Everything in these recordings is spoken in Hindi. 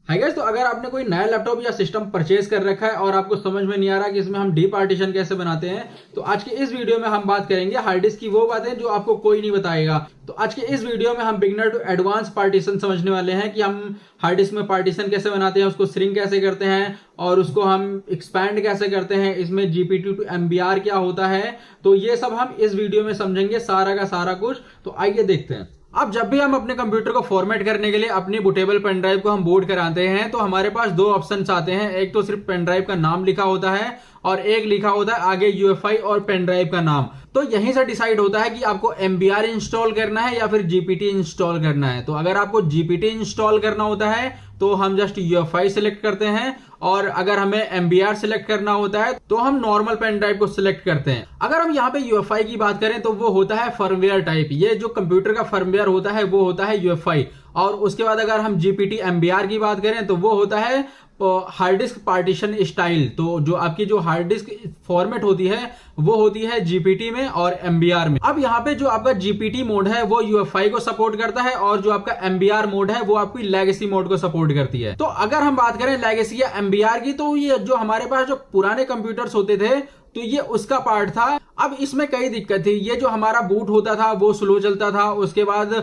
हाय गाइस, तो अगर आपने कोई नया लैपटॉप या सिस्टम परचेज कर रखा है और आपको समझ में नहीं आ रहा कि इसमें हम डी पार्टीशन कैसे बनाते हैं, तो आज की इस वीडियो में हम बात करेंगे हार्ड डिस्क की वो बातें जो आपको कोई नहीं बताएगा। तो आज के इस वीडियो में हम बिगनर टू एडवांस पार्टीशन समझने वाले हैं कि हम हार्ड डिस्क में पार्टीशन कैसे बनाते हैं, उसको श्रिंक कैसे करते हैं और उसको हम एक्सपैंड कैसे करते हैं, इसमें जीपीटी टू एमबीआर क्या होता है। तो ये सब हम इस वीडियो में समझेंगे, सारा का सारा कुछ। तो आइए देखते हैं। अब जब भी हम अपने कंप्यूटर को फॉर्मेट करने के लिए अपनी बूटेबल पेन ड्राइव को हम बूट कराते हैं, तो हमारे पास दो ऑप्शंस आते हैं। एक तो सिर्फ पेन ड्राइव का नाम लिखा होता है और एक लिखा होता है आगे यूएफआई और पेन ड्राइव का नाम। तो यहीं से डिसाइड होता है कि आपको एमबीआर इंस्टॉल करना है या फिर जीपीटी इंस्टॉल करना है। तो अगर आपको जीपीटी इंस्टॉल करना होता है तो हम जस्ट यूएफआई सिलेक्ट करते हैं, और अगर हमें एमबीआर सिलेक्ट करना होता है तो हम नॉर्मल पेन ड्राइव को सिलेक्ट करते हैं। अगर हम यहाँ पे यूएफआई की बात करें तो वो होता है फर्मवेयर टाइप। ये जो कंप्यूटर का फर्मवेयर होता है वो होता है यूएफआई। और उसके बाद अगर हम जीपीटी एमबीआर की बात करें तो वो होता है हार्ड डिस्क पार्टीशन स्टाइल। तो जो आपकी जो हार्ड डिस्क फॉर्मेट होती है वो होती है जीपीटी में और एमबीआर में। अब यहाँ पे जो आपका जीपीटी मोड है वो यूएफआई को सपोर्ट करता है और जो आपका एमबीआर मोड है वो आपकी लेगेसी मोड को सपोर्ट करती है। तो अगर हम बात करें लेगेसी या एमबीआर की, तो ये जो हमारे पास जो पुराने कंप्यूटर्स होते थे तो ये उसका पार्ट था। अब इसमें कई दिक्कत थी। ये जो हमारा बूट होता था वो स्लो चलता था। उसके बाद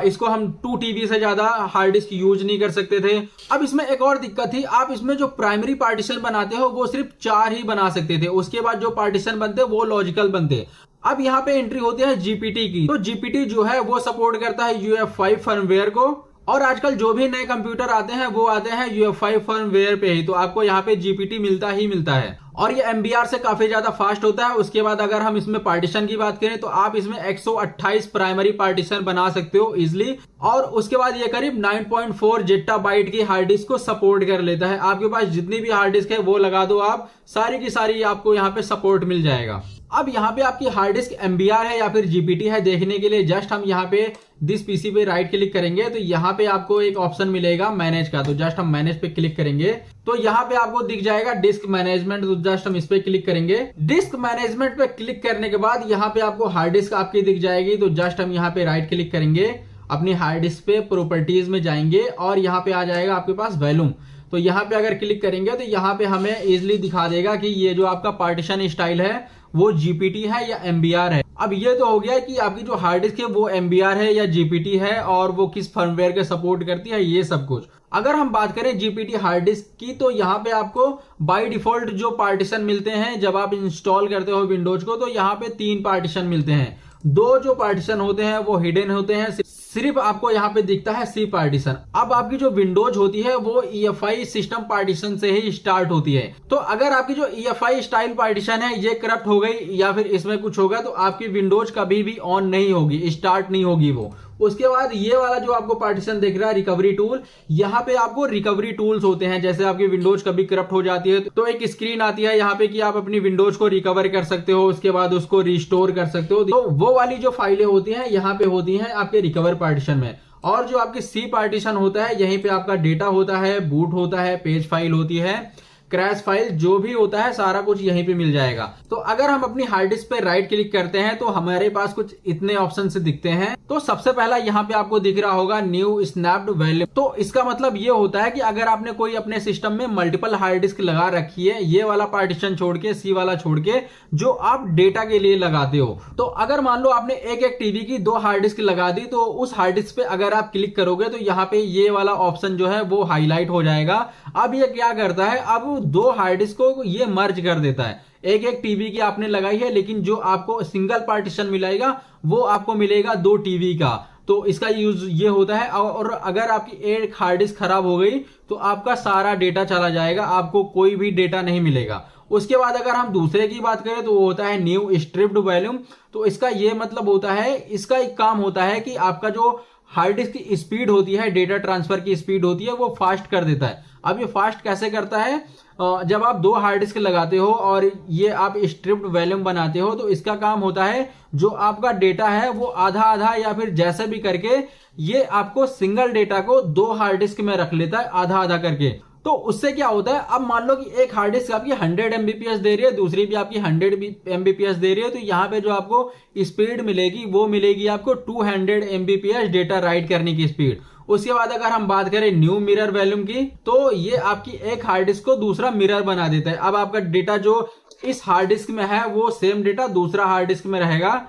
इसको हम 2 टीबी से ज्यादा हार्ड डिस्क यूज नहीं कर सकते थे। अब इसमें एक और दिक्कत थी, आप इसमें जो प्राइमरी पार्टीशन बनाते हो वो सिर्फ 4 ही बना सकते थे। उसके बाद जो पार्टीशन बनते वो लॉजिकल बनते। अब यहाँ पे एंट्री होती है जीपीटी की। तो जीपीटी जो है वो सपोर्ट करता है यूएफ5 फर्मवेयर को, और आजकल जो भी नए कंप्यूटर आते हैं वो आते हैं यूएफ5 फर्मवेयर पे ही। तो आपको यहाँ पे जीपीटी मिलता ही मिलता है और ये एमबीआर से काफी ज्यादा फास्ट होता है। उसके बाद अगर हम इसमें पार्टीशन की बात करें तो आप इसमें 128 प्राइमरी पार्टीशन बना सकते हो इजिली। और उसके बाद ये करीब 9.4 जेट्टाबाइट की हार्ड डिस्क को सपोर्ट कर लेता है। आपके पास जितनी भी हार्ड डिस्क है वो लगा दो आप, सारी की सारी आपको यहाँ पे सपोर्ट मिल जाएगा। अब यहाँ पे आपकी हार्ड डिस्क एमबीआर है या फिर जीपीटी है देखने के लिए जस्ट हम यहाँ पे दिस पीसी पे राइट क्लिक करेंगे तो यहाँ पे आपको एक ऑप्शन मिलेगा मैनेज का। तो जस्ट हम मैनेज पे क्लिक करेंगे तो यहाँ पे आपको दिख जाएगा डिस्क मैनेजमेंट। तो जस्ट हम इस पे क्लिक करेंगे। डिस्क मैनेजमेंट पे क्लिक करने के बाद यहाँ पे आपको हार्ड डिस्क आपकी दिख जाएगी। तो जस्ट हम यहाँ पे राइट क्लिक करेंगे, अपनी हार्ड डिस्क पे प्रॉपर्टीज में जाएंगे और यहाँ पे आ जाएगा आपके पास वॉल्यूम। तो यहाँ पे अगर क्लिक करेंगे तो यहाँ पे हमें इजिली दिखा देगा कि ये जो आपका पार्टीशन स्टाइल है वो जीपीटी है या एमबीआर है। अब ये तो हो गया कि आपकी जो हार्ड डिस्क है वो एमबीआर है या जीपीटी है और वो किस फर्मवेयर के सपोर्ट करती है, ये सब कुछ। अगर हम बात करें जीपीटी हार्ड डिस्क की तो यहाँ पे आपको बाय डिफॉल्ट जो पार्टीशन मिलते हैं जब आप इंस्टॉल करते हो विंडोज को, तो यहाँ पे 3 पार्टीशन मिलते हैं। 2 जो पार्टीशन होते हैं वो हिडन होते हैं, सिर्फ आपको यहाँ पे दिखता है सी पार्टीशन। अब आपकी जो विंडोज होती है वो ईएफआई सिस्टम पार्टीशन से ही स्टार्ट होती है। तो अगर आपकी जो ईएफआई स्टाइल पार्टीशन है ये करप्ट हो गई या फिर इसमें कुछ होगा तो आपकी विंडोज कभी भी ऑन नहीं होगी, स्टार्ट नहीं होगी वो। उसके बाद ये वाला जो आपको पार्टीशन दिख रहा है रिकवरी टूल, यहाँ पे आपको रिकवरी टूल्स होते हैं। जैसे आपकी विंडोज कभी करप्ट हो जाती है तो एक स्क्रीन आती है यहाँ पे कि आप अपनी विंडोज को रिकवर कर सकते हो, उसके बाद उसको रिस्टोर कर सकते हो। तो वो वाली जो फाइलें होती हैं यहाँ पे होती हैं आपके रिकवर पार्टीशन में। और जो आपकी सी पार्टीशन होता है यहीं पे आपका डेटा होता है, बूट होता है, पेज फाइल होती है, क्रैश फाइल, जो भी होता है सारा कुछ यहीं पे मिल जाएगा। तो अगर हम अपनी हार्ड डिस्क पे राइट क्लिक करते हैं तो हमारे पास कुछ इतने ऑप्शन से दिखते हैं। तो सबसे पहला यहाँ पे आपको दिख रहा होगा न्यू स्नैप्ड वॉल्यूम। तो इसका मतलब ये होता है कि अगर आपने कोई अपने सिस्टम में मल्टीपल हार्ड डिस्क लगा रखी है, ये वाला पार्टीशन छोड़ के, सी वाला छोड़ के, जो आप डेटा के लिए लगाते हो, तो अगर मान लो आपने एक टीवी की 2 हार्ड डिस्क लगा दी तो उस हार्ड डिस्क पे अगर आप क्लिक करोगे तो यहाँ पे ये वाला ऑप्शन जो है वो हाईलाइट हो जाएगा। अब ये क्या करता है, अब 2 हार्ड डिस्क को ये मर्ज कर देता है। एक टीवी की आपने लगाई है लेकिन जो आपको सिंगल पार्टीशन मिलेगा वो आपको मिलेगा 2 टीवी का। तो इसका यूज ये होता है। और अगर आपकी एक हार्ड डिस्क खराब हो गई तो आपका सारा डेटा चला जाएगा, आपको कोई भी डेटा नहीं मिलेगा। उसके बाद अगर हम दूसरे की बात करें तो वो होता है न्यू स्ट्रिप्ड वॉल्यूम। तो इसका ये मतलब होता है, इसका एक काम होता है कि आपका जो हार्ड डिस्क की स्पीड होती है, डेटा ट्रांसफर की स्पीड होती है, वो फास्ट कर देता है। अब ये फास्ट कैसे करता है, जब आप 2 हार्ड डिस्क लगाते हो और ये आप स्ट्रिप्ड वॉल्यूम बनाते हो तो इसका काम होता है जो आपका डेटा है वो आधा आधा या फिर जैसे भी करके ये आपको सिंगल डेटा को 2 हार्ड डिस्क में रख लेता है आधा आधा करके। तो उससे क्या होता है, अब मान लो कि एक हार्ड डिस्क आपकी 100 एमबीपीएस दे रही है, दूसरी भी आपकी 100 एमबीपीएस दे रही है, तो यहाँ पे जो आपको स्पीड मिलेगी वो मिलेगी आपको 200 एमबीपीएस डेटा राइट करने की स्पीड। उसके बाद अगर हम बात करें न्यू मिरर वॉल्यूम की, तो ये आपकी एक हार्ड डिस्क को दूसरा मिरर बना देता है। अब आपका डेटा जो इस हार्ड डिस्क में है वो सेम डेटा दूसरा हार्ड डिस्क में रहेगा।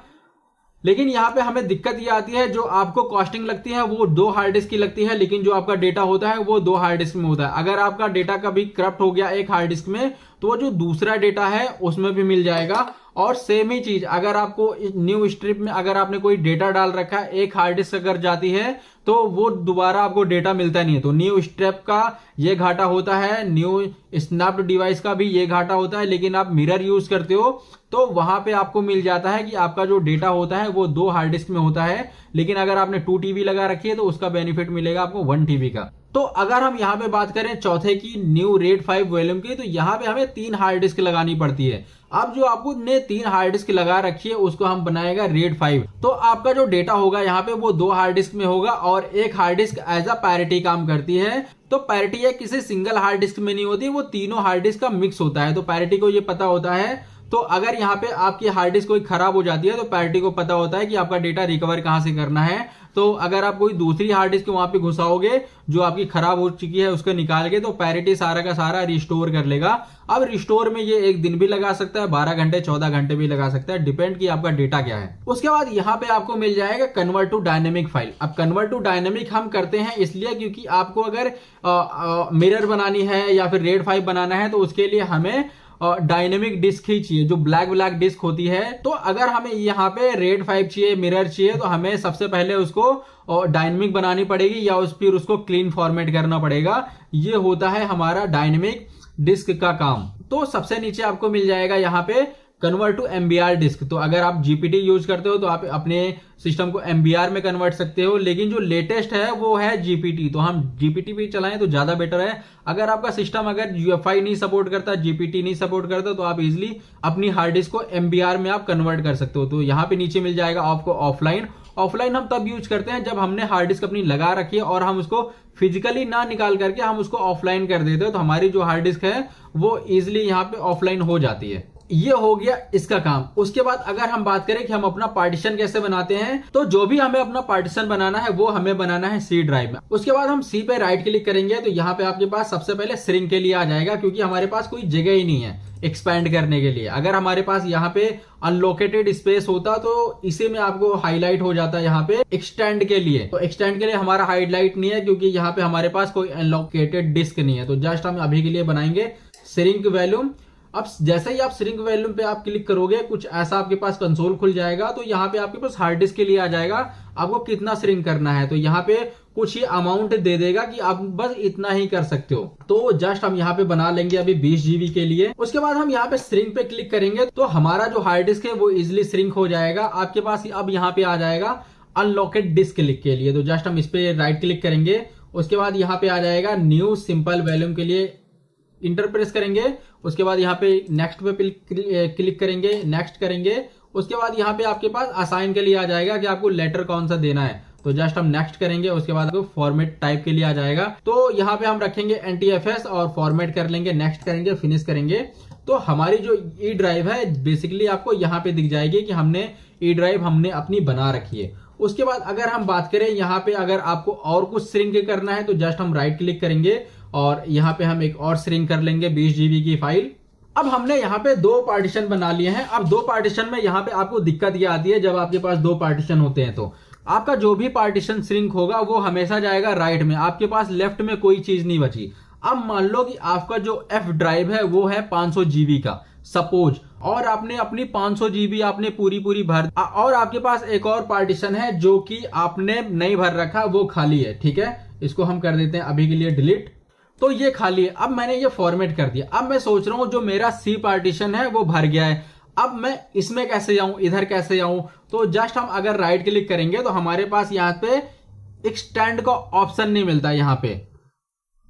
लेकिन यहाँ पे हमें दिक्कत ये आती है, जो आपको कॉस्टिंग लगती है वो 2 हार्ड डिस्क की लगती है, लेकिन जो आपका डेटा होता है वो 2 हार्ड डिस्क में होता है। अगर आपका डेटा कभी करप्ट हो गया एक हार्ड डिस्क में, तो वो जो दूसरा डेटा है उसमें भी मिल जाएगा। और सेम ही चीज अगर आपको न्यू स्ट्रिप में अगर आपने कोई डेटा डाल रखा है, एक हार्ड डिस्क अगर जाती है तो वो दोबारा आपको डेटा मिलता नहीं है। तो न्यू स्ट्रिप का ये घाटा होता है, न्यू स्नैप्ड डिवाइस का भी ये घाटा होता है। लेकिन आप मिरर यूज करते हो तो वहां पे आपको मिल जाता है कि आपका जो डेटा होता है वो 2 हार्ड डिस्क में होता है। लेकिन अगर आपने 2 TB लगा रखी है तो उसका बेनिफिट मिलेगा आपको 1 TB का। तो अगर हम यहाँ पे बात करें चौथे की न्यू रेड 5 वॉल्यूम की, तो यहाँ पे हमें 3 हार्ड डिस्क लगानी पड़ती है। अब जो आपको ने 3 हार्ड डिस्क लगा रखी है उसको हम बनाएगा रेड 5। तो आपका जो डेटा होगा यहाँ पे वो 2 हार्ड डिस्क में होगा और एक hard disk as a parity काम करती है। तो पैरिटी है किसी सिंगल हार्ड डिस्क में नहीं होती, वो तीनों हार्ड डिस्क का मिक्स होता है। तो पैरिटी को ये पता होता है। तो अगर यहाँ पे आपकी हार्ड डिस्क कोई खराब हो जाती है तो पैरिटी को पता होता है कि आपका डेटा रिकवर कहां से करना है। तो अगर आप कोई दूसरी हार्ड डिस्क वहां पे घुसाओगे जो आपकी खराब हो चुकी है उसको निकाल के, तो पैरिटी सारा का सारा रिस्टोर कर लेगा। अब रिस्टोर में ये 1 दिन भी लगा सकता है, 12 घंटे 14 घंटे भी लगा सकता है, डिपेंड कि आपका डेटा क्या है। उसके बाद यहाँ पे आपको मिल जाएगा कन्वर्ट टू डायनेमिक फाइल। अब कन्वर्ट टू डायनेमिक हम करते हैं इसलिए क्योंकि आपको अगर मिरर बनानी है या फिर रेड 5 बनाना है तो उसके लिए हमें डायनेमिक डिस्क ही चाहिए, जो ब्लैक डिस्क होती है। तो अगर हमें यहाँ पे रेड 5 चाहिए, मिरर चाहिए, तो हमें सबसे पहले उसको डायनेमिक बनानी पड़ेगी या फिर उसको क्लीन फॉर्मेट करना पड़ेगा। ये होता है हमारा डायनेमिक डिस्क का काम। तो सबसे नीचे आपको मिल जाएगा यहाँ पे कन्वर्ट टू MBR डिस्क। तो अगर आप GPT यूज करते हो तो आप अपने सिस्टम को MBR में कन्वर्ट सकते हो, लेकिन जो लेटेस्ट है वो है GPT। तो हम GPT पे चलाएं तो ज्यादा बेटर है। अगर आपका सिस्टम अगर UEFI नहीं सपोर्ट करता, GPT नहीं सपोर्ट करता, तो आप इजिली अपनी हार्ड डिस्क को MBR में आप कन्वर्ट कर सकते हो। तो यहाँ पे नीचे मिल जाएगा आपको ऑफलाइन। ऑफलाइन हम तब यूज करते हैं जब हमने हार्ड डिस्क अपनी लगा रखी है और हम उसको फिजिकली ना निकाल करके हम उसको ऑफलाइन कर देते हैं, तो हमारी जो हार्ड डिस्क है वो इजिली यहाँ पे ऑफलाइन हो जाती है। ये हो गया इसका काम। उसके बाद अगर हम बात करें कि हम अपना पार्टीशन कैसे बनाते हैं, तो जो भी हमें अपना पार्टीशन बनाना है वो हमें बनाना है C ड्राइव में। उसके बाद हम C पे राइट क्लिक करेंगे तो यहाँ पे आपके पास सबसे पहले श्रिंक के लिए आ जाएगा, क्योंकि हमारे पास कोई जगह ही नहीं है एक्सपैंड करने के लिए। अगर हमारे पास यहाँ पे अनलोकेटेड स्पेस होता तो इसी में आपको हाईलाइट हो जाता है यहाँ पे एक्सटेंड के लिए। तो एक्सटेंड के लिए हमारा हाईलाइट नहीं है क्योंकि यहाँ पे हमारे पास कोई अनलोकेटेड डिस्क नहीं है। तो जस्ट हम अभी के लिए बनाएंगे श्रिंक वॉल्यूम। अब जैसे ही आप श्रिंक वॉल्यूम पे आप क्लिक करोगे कुछ ऐसा आपके पास कंसोल खुल जाएगा। तो यहाँ पे आपके पास हार्ड डिस्क के लिए आ जाएगा आपको कितना श्रिंक करना है। तो यहाँ पे कुछ ही अमाउंट दे देगा कि आप बस इतना ही कर सकते हो। तो जस्ट हम यहाँ पे बना लेंगे अभी 20 GB के लिए। उसके बाद हम यहाँ पे श्रिंक पे क्लिक करेंगे तो हमारा जो हार्ड डिस्क है वो इजिली श्रिंक हो जाएगा। आपके पास अब यहाँ पे आ जाएगा अनलॉकेड डिस्क क्लिक के लिए। तो जस्ट हम इस पे राइट क्लिक करेंगे। उसके बाद यहाँ पे आ जाएगा न्यू सिंपल वॉल्यूम के लिए इंटर प्रेस करेंगे। उसके बाद यहाँ पे नेक्स्ट पे क्लिक करेंगे, नेक्स्ट करेंगे। उसके बाद यहाँ पे आपके पास असाइन के लिए आ जाएगा कि आपको लेटर कौन सा देना है। तो जस्ट हम नेक्स्ट करेंगे। उसके बाद आपको फॉर्मेट टाइप के लिए आ जाएगा। तो यहाँ पे हम रखेंगे NTFS और फॉर्मेट कर लेंगे, नेक्स्ट करेंगे, फिनिश करेंगे। तो हमारी जो ई ड्राइव है बेसिकली आपको यहाँ पे दिख जाएगी कि हमने ई ड्राइव हमने अपनी बना रखी है। उसके बाद अगर हम बात करें यहाँ पे अगर आपको और कुछ श्रिंक करना है तो जस्ट हम राइट क्लिक करेंगे और यहाँ पे हम एक और श्रिंक कर लेंगे 20 GB की फाइल। अब हमने यहाँ पे 2 पार्टीशन बना लिए हैं। अब 2 पार्टीशन में यहाँ पे आपको दिक्कत ये आती है, जब आपके पास 2 पार्टीशन होते हैं तो आपका जो भी पार्टीशन श्रिंक होगा वो हमेशा जाएगा राइट में, आपके पास लेफ्ट में कोई चीज नहीं बची। अब मान लो कि आपका जो F ड्राइव है वो है 500 GB का सपोज, और आपने अपनी 500 GB आपने पूरी भर, और आपके पास एक और पार्टीशन है जो कि आपने नहीं भर रखा, वो खाली है। ठीक है, इसको हम कर देते हैं अभी के लिए डिलीट। तो ये खाली है। अब मैंने ये फॉर्मेट कर दिया। अब मैं सोच रहा हूं जो मेरा C पार्टीशन है वो भर गया है, अब मैं इसमें कैसे जाऊं, इधर कैसे जाऊं। तो जस्ट हम अगर राइट क्लिक करेंगे तो हमारे पास यहाँ पे एक्सटेंड का ऑप्शन नहीं मिलता। यहाँ पे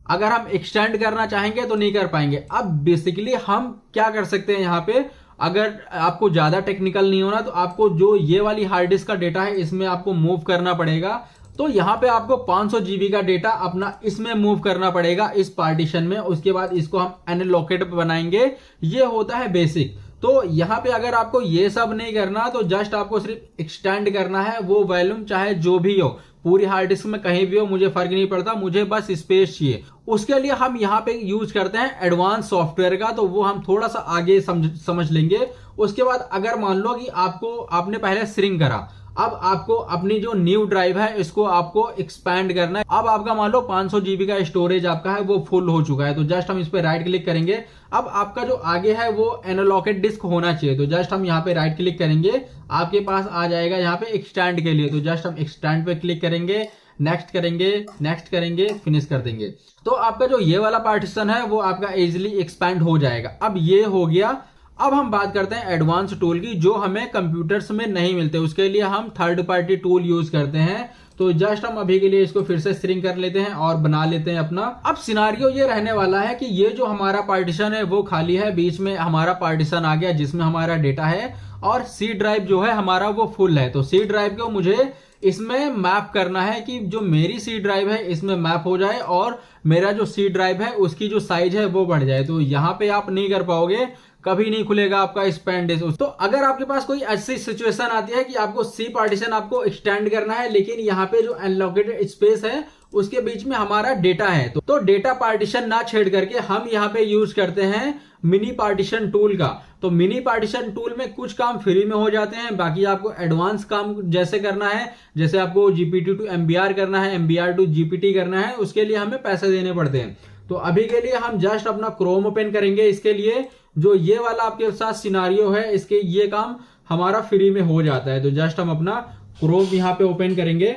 अगर हम एक्सटेंड करना चाहेंगे तो नहीं कर पाएंगे। अब बेसिकली हम क्या कर सकते हैं, यहाँ पे अगर आपको ज्यादा टेक्निकल नहीं होना तो आपको जो ये वाली हार्ड डिस्क का डेटा है इसमें आपको मूव करना पड़ेगा। तो यहाँ पे आपको 500 GB का डेटा अपना इसमें मूव करना पड़ेगा इस पार्टीशन में। उसके बाद इसको हम अनलोकेट बनाएंगे। ये होता है बेसिक। तो यहाँ पे अगर आपको ये सब नहीं करना तो जस्ट आपको सिर्फ एक्सटेंड करना है वो वॉल्यूम चाहे जो भी हो, पूरी हार्ड डिस्क में कहीं भी हो मुझे फर्क नहीं पड़ता, मुझे बस स्पेस चाहिए। उसके लिए हम यहाँ पे यूज करते हैं एडवांस सॉफ्टवेयर का, तो वो हम थोड़ा सा आगे समझ लेंगे। उसके बाद अगर मान लो कि आपने पहले श्रिंक करा, अब आपको अपनी जो न्यू ड्राइव है इसको आपको एक्सपैंड करना है। अब आपका मान लो 500 जीबी का स्टोरेज आपका है वो फुल हो चुका है, तो जस्ट हम इस पे राइट क्लिक करेंगे। अब आपका जो आगे है वो अनलॉकेड डिस्क होना चाहिए, तो जस्ट हम यहाँ पे राइट क्लिक करेंगे, आपके पास आ जाएगा यहाँ पे एक्सटेंड के लिए, तो जस्ट हम एक्सटेंड पे क्लिक करेंगे, नेक्स्ट करेंगे, नेक्स्ट करेंगे, फिनिश कर देंगे। तो आपका जो ये वाला पार्टीशन है वो आपका इजिली एक्सपैंड हो जाएगा। अब ये हो गया। अब हम बात करते हैं एडवांस टूल की, जो हमें कंप्यूटर्स में नहीं मिलते, उसके लिए हम थर्ड पार्टी टूल यूज करते हैं। तो जस्ट हम अभी के लिए इसको फिर से स्ट्रिंग कर लेते हैं और बना लेते हैं अपना। अब सिनारियो ये रहने वाला है कि ये जो हमारा पार्टीशन है वो खाली है, बीच में हमारा पार्टीशन आ गया जिसमें हमारा डेटा है, और सी ड्राइव जो है हमारा वो फुल है। तो सी ड्राइव को मुझे इसमें मैप करना है कि जो मेरी सी ड्राइव है इसमें मैप हो जाए और मेरा जो सी ड्राइव है उसकी जो साइज है वो बढ़ जाए। तो यहाँ पे आप नहीं कर पाओगे, कभी नहीं खुलेगा आपका एक्सपेंड डिस्क। तो अगर आपके पास कोई ऐसी सिचुएशन आती है कि आपको सी पार्टीशन आपको एक्सटेंड करना है, लेकिन यहाँ पे जो अनलॉकेटेड स्पेस है उसके बीच में हमारा डेटा है, तो डेटा पार्टीशन ना छेड़ करके हम यहाँ पे यूज करते हैं मिनी पार्टीशन टूल का। तो मिनी पार्टीशन टूल में कुछ काम फ्री में हो जाते हैं, बाकी आपको एडवांस काम जैसे करना है, जैसे आपको जीपीटी टू एमबीआर करना है, एमबीआर टू जीपीटी करना है, उसके लिए हमें पैसे देने पड़ते हैं। तो अभी के लिए हम जस्ट अपना क्रोम ओपन करेंगे। इसके लिए जो ये वाला आपके साथ सिनारियो है इसके ये काम हमारा फ्री में हो जाता है। तो जस्ट हम अपना क्रोम यहाँ पे ओपन करेंगे।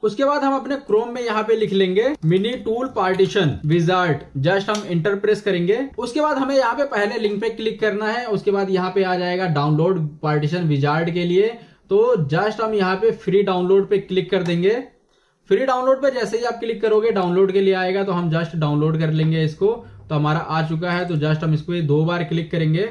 उसके बाद हम अपने क्रोम में यहाँ पे लिख लेंगे mini tool partition wizard, just हम इंटर प्रेस करेंगे। उसके बाद हमें यहाँ पे पहले लिंक पे क्लिक करना है, उसके बाद यहाँ पे आ जाएगा डाउनलोड पार्टीशन विजार्ड के लिए। तो जस्ट हम यहाँ पे फ्री डाउनलोड पे क्लिक कर देंगे। फ्री डाउनलोड पे जैसे ही आप क्लिक करोगे डाउनलोड के लिए आएगा, तो हम जस्ट डाउनलोड कर लेंगे इसको। तो हमारा आ चुका है, तो जस्ट हम इसको 2 बार क्लिक करेंगे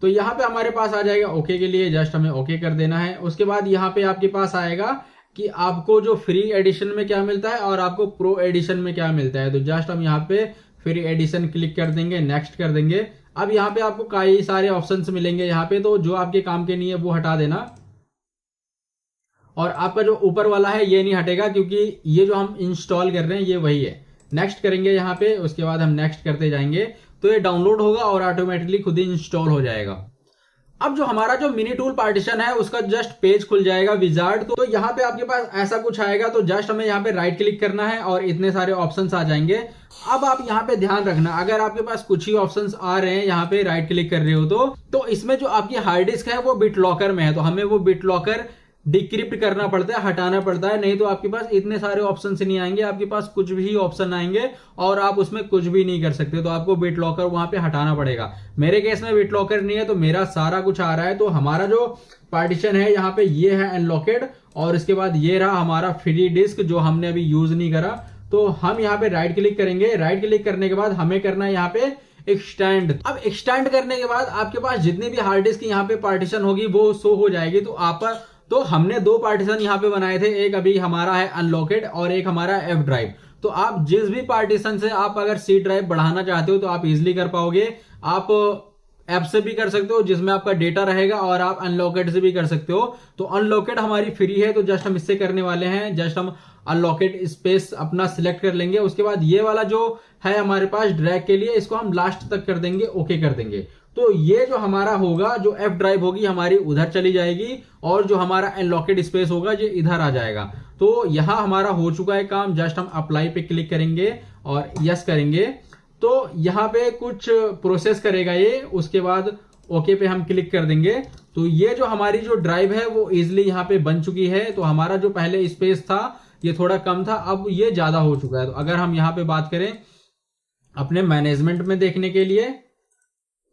तो यहाँ पे हमारे पास आ जाएगा ओके के लिए, जस्ट हमें ओके कर देना है। उसके बाद यहाँ पे आपके पास आएगा कि आपको जो फ्री एडिशन में क्या मिलता है और आपको प्रो एडिशन में क्या मिलता है। तो जस्ट हम यहाँ पे फ्री एडिशन क्लिक कर देंगे, नेक्स्ट कर देंगे। अब यहाँ पे आपको कई सारे ऑप्शंस मिलेंगे यहाँ पे, तो जो आपके काम के नहीं है वो हटा देना, और आपका जो ऊपर वाला है ये नहीं हटेगा क्योंकि ये जो हम इंस्टॉल कर रहे हैं ये वही है। नेक्स्ट करेंगे यहाँ पे, उसके बाद हम नेक्स्ट करते जाएंगे तो ये डाउनलोड होगा और ऑटोमेटिकली खुद ही इंस्टॉल हो जाएगा। अब जो हमारा जो मिनी टूल पार्टीशन है उसका जस्ट पेज खुल जाएगा विजार्ड। तो यहाँ पे आपके पास ऐसा कुछ आएगा, तो जस्ट हमें यहाँ पे राइट क्लिक करना है और इतने सारे ऑप्शंस आ जाएंगे। अब आप यहाँ पे ध्यान रखना, अगर आपके पास कुछ ही ऑप्शंस आ रहे हैं यहाँ पे राइट क्लिक कर रहे हो तो इसमें जो आपकी हार्ड डिस्क है वो बिट लॉकर में है, तो हमें वो बिट लॉकर डिक्रिप्ट करना पड़ता है, हटाना पड़ता है, नहीं तो आपके पास इतने सारे ऑप्शन नहीं आएंगे, आपके पास कुछ भी ऑप्शन आएंगे और आप उसमें कुछ भी नहीं कर सकते। तो आपको बिट लॉकर वहां पे हटाना पड़ेगा। मेरे केस में बिट लॉकर नहीं है तो मेरा सारा कुछ आ रहा है। तो हमारा जो पार्टीशन है यहाँ पे ये है अनलॉकेड, और इसके बाद ये रहा हमारा फ्री डिस्क जो हमने अभी यूज नहीं करा। तो हम यहाँ पे राइट क्लिक करेंगे, राइट क्लिक करने के बाद हमें करना है यहाँ पे एक्सटेंड। अब एक्सटेंड करने के बाद आपके पास जितनी भी हार्ड डिस्क यहाँ पे पार्टीशन होगी वो शो हो जाएगी। तो हमने 2 पार्टीशन यहाँ पे बनाए थे, एक अभी हमारा है अनलॉकेड और एक हमारा एफ ड्राइव। तो आप जिस भी पार्टीशन से आप अगर सी ड्राइव बढ़ाना चाहते हो तो आप इजिली कर पाओगे। आप ऐप से भी कर सकते हो जिसमें आपका डेटा रहेगा, और आप अनलॉकेड से भी कर सकते हो। तो अनलॉकेड हमारी फ्री है, तो जस्ट हम इससे करने वाले हैं। जस्ट हम अनलॉकेड स्पेस अपना सिलेक्ट कर लेंगे। उसके बाद ये वाला जो है हमारे पास ड्रैग के लिए, इसको हम लास्ट तक कर देंगे, ओके कर देंगे। तो ये जो हमारा होगा, जो एफ ड्राइव होगी हमारी उधर चली जाएगी और जो हमारा अनलॉकेड स्पेस होगा ये इधर आ जाएगा। तो यहां हमारा हो चुका है काम। जस्ट हम अप्लाई पे क्लिक करेंगे और यस करेंगे, तो यहाँ पे कुछ प्रोसेस करेगा ये। उसके बाद ओके पे हम क्लिक कर देंगे। तो ये जो हमारी जो ड्राइव है वो इजिली यहाँ पे बन चुकी है। तो हमारा जो पहले स्पेस था ये थोड़ा कम था, अब ये ज्यादा हो चुका है। तो अगर हम यहाँ पे बात करें अपने मैनेजमेंट में देखने के लिए,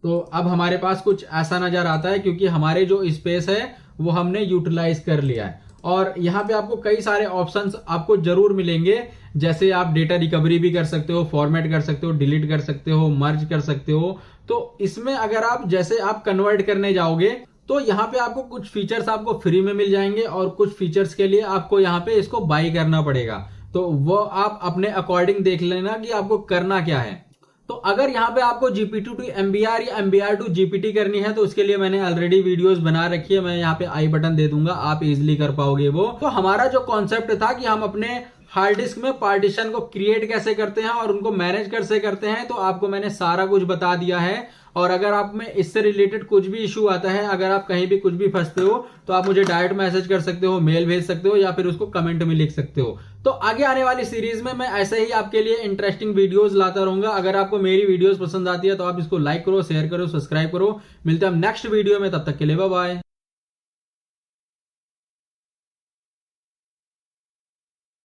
तो अब हमारे पास कुछ ऐसा नजर आता है क्योंकि हमारे जो स्पेस है वो हमने यूटिलाइज कर लिया है। और यहाँ पे आपको कई सारे ऑप्शंस आपको जरूर मिलेंगे, जैसे आप डेटा रिकवरी भी कर सकते हो, फॉर्मेट कर सकते हो, डिलीट कर सकते हो, मर्ज कर सकते हो। तो इसमें अगर आप जैसे आप कन्वर्ट करने जाओगे तो यहाँ पे आपको कुछ फीचर्स आपको फ्री में मिल जाएंगे और कुछ फीचर्स के लिए आपको यहाँ पे इसको बाई करना पड़ेगा। तो वो आप अपने अकॉर्डिंग देख लेना कि आपको करना क्या है। तो अगर यहाँ पे आपको जीपीटी टू एमबीआर या एमबीआर टू जीपीटी करनी है तो उसके लिए मैंने ऑलरेडी वीडियोस बना रखी है, मैं यहाँ पे आई बटन दे दूंगा, आप इजिली कर पाओगे वो। तो हमारा जो कॉन्सेप्ट था कि हम अपने हार्ड डिस्क में पार्टीशन को क्रिएट कैसे करते हैं और उनको मैनेज कैसे करते हैं, तो आपको मैंने सारा कुछ बता दिया है। और अगर आप में इससे रिलेटेड कुछ भी इशू आता है, अगर आप कहीं भी कुछ भी फंसते हो तो आप मुझे डायरेक्ट मैसेज कर सकते हो, मेल भेज सकते हो या फिर उसको कमेंट में लिख सकते हो। तो आगे आने वाली सीरीज में मैं ऐसे ही आपके लिए इंटरेस्टिंग वीडियोस लाता रहूंगा। अगर आपको मेरी वीडियोस पसंद आती है तो आप इसको लाइक करो, शेयर करो, सब्सक्राइब करो। मिलते हैं हम नेक्स्ट वीडियो में, तब तक के लिए बाय बाय।